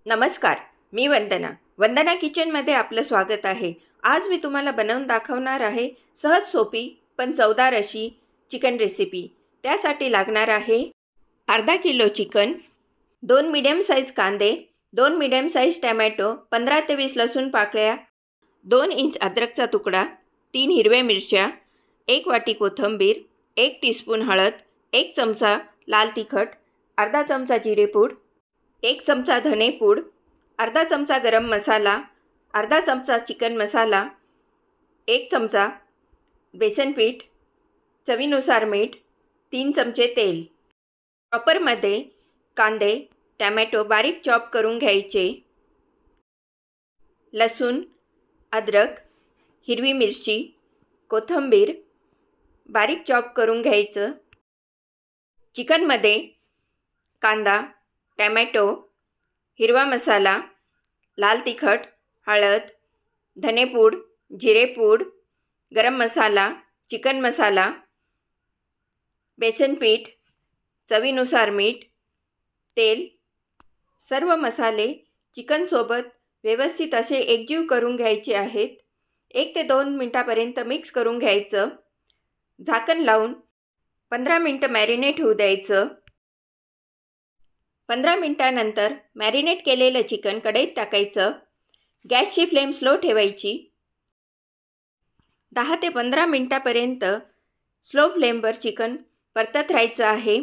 नमस्कार, मी वंदना. वंदना किचनमध्ये आपलं स्वागत आहे. आज मी तुम्हाला बनवून दाखवणार आहे सहज सोपी पण चवदार अशी चिकन रेसिपी. त्यासाठी लागणार आहे अर्धा किलो चिकन, 2 मीडियम साईज कांदे, 2 मीडियम साईज टमॅटो, 15 ते 20 लसूण पाकळ्या, 2 इंच अद्रकचा तुकडा, 3 हिरव्या मिरच्या, 1 वाटी कोथिंबीर, 1 टीस्पून हळद, 1 चमचा लाल तिखट, अर्धा चमचा जिरेपूड, 1 चमचा धनेपूड, अर्धा चमचा गरम मसाला, अर्धा चमचा चिकन मसाला, 1 चमचा बेसन पीठ, चवीनुसार मीठ, 3 चमचे तेल. चॉपरमध्ये कांदे, टमॅटो बारीक चॉप करून घ्यायचे. लसूण, अद्रक, हिरवी मिरची, कोथिंबीर बारीक चॉप करून घ्यायचं. चिकनमध्ये कांदा, टमॅटो, हिरवा मसाला, लाल तिखट, हळद, धनेपूड, जिरेपूड, गरम मसाला, चिकन मसाला, बेसन पीठ, चवीनुसार मीठ, तेल, सर्व मसाले चिकनसोबत व्यवस्थित असे एकजीव करून घ्यायचे आहेत. 1 ते 2 मिनटापर्यंत मिक्स करून घ्यायचं. झाकण लावून 15 मिनटं मॅरिनेट होऊ द्यायचं. 15 मिनटानंतर मॅरिनेट केलेलं चिकन कढईत टाकायचं. गॅसची फ्लेम स्लो ठेवायची. 10 ते 15 मिनटापर्यंत स्लो फ्लेमवर चिकन परतत राहायचं आहे.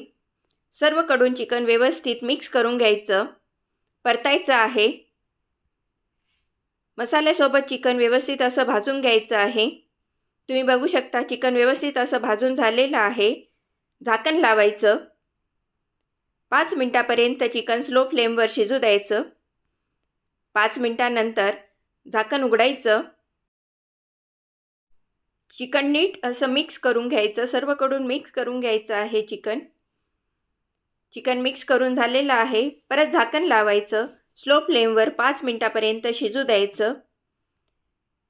सर्वकडून चिकन व्यवस्थित मिक्स करून घ्यायचं, परतायचं आहे. मसाल्यासोबत चिकन व्यवस्थित असं भाजून घ्यायचं आहे. तुम्ही बघू शकता चिकन व्यवस्थित असं भाजून झालेलं आहे. झाकण लावायचं. 5 मिनटापर्यंत चिकन स्लो फ्लेमवर शिजू द्यायचं. 5 मिनटानंतर झाकण उघडायचं. चिकन नीट असं मिक्स करून घ्यायचं. सर्वकडून मिक्स करून घ्यायचं आहे चिकन. चिकन मिक्स करून झालेलं आहे. परत झाकण लावायचं. स्लो फ्लेमवर 5 मिनटापर्यंत शिजू द्यायचं.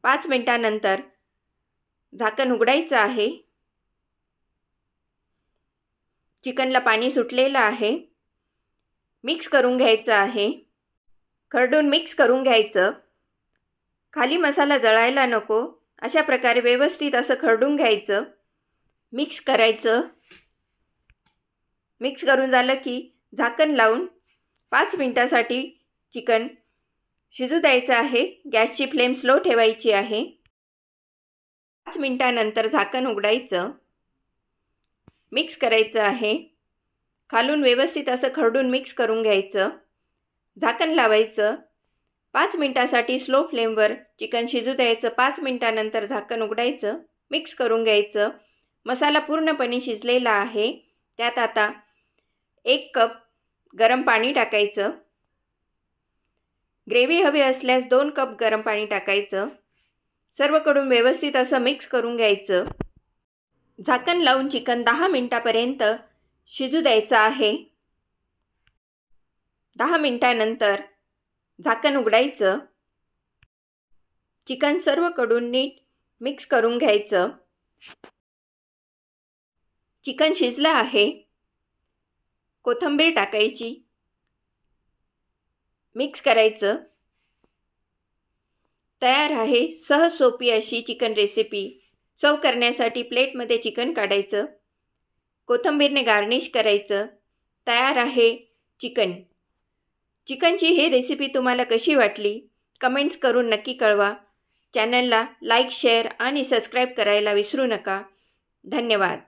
5 मिनटानंतर झाकण उघडायचं आहे. चिकनला पाणी सुटलेलं आहे. मिक्स करून घ्यायचं आहे. खरडून मिक्स करून घ्यायचं. खाली मसाला जळायला नको अशा प्रकारे व्यवस्थित असं खरडून घ्यायचं. मिक्स करायचं. मिक्स करून झालं की झाकण लावून 5 मिनटासाठी चिकन शिजू द्यायचं आहे. गॅसची फ्लेम स्लो ठेवायची आहे. 5 मिनटानंतर झाकण उघडायचं. मिक्स करायचं आहे. खालून व्यवस्थित असं खरडून मिक्स करून घ्यायचं. झाकण लावायचं. 5 मिनटासाठी स्लो फ्लेमवर चिकन शिजू द्यायचं. 5 मिनटानंतर झाकण उघडायचं. मिक्स करून घ्यायचं. मसाला पूर्णपणे शिजलेला आहे. त्यात आता 1 कप गरम पाणी टाकायचं. ग्रेव्ही हवी असल्यास 2 कप गरम पाणी टाकायचं. सर्वकडून व्यवस्थित असं मिक्स करून घ्यायचं. झाकण लावून चिकन 10 मिनटापर्यंत शिजू द्यायचं आहे. 10 मिनटानंतर झाकण उघडायचं. चिकन सर्वकडून नीट मिक्स करून घ्यायचं. चिकन शिजलं आहे. कोथिंबीर टाकायची. मिक्स करायचं. तयार आहे सहज सोपी अशी चिकन रेसिपी. सर्व करण्यासाठी प्लेटमध्ये चिकन काढायचं. कोथिंबीरने गार्निश करायचं. तयार आहे चिकन. चिकनची ही रेसिपी तुम्हाला कशी वाटली कमेंट्स करून नक्की कळवा. चॅनलला लाईक, शेअर आणि सबस्क्राईब करायला विसरू नका. धन्यवाद.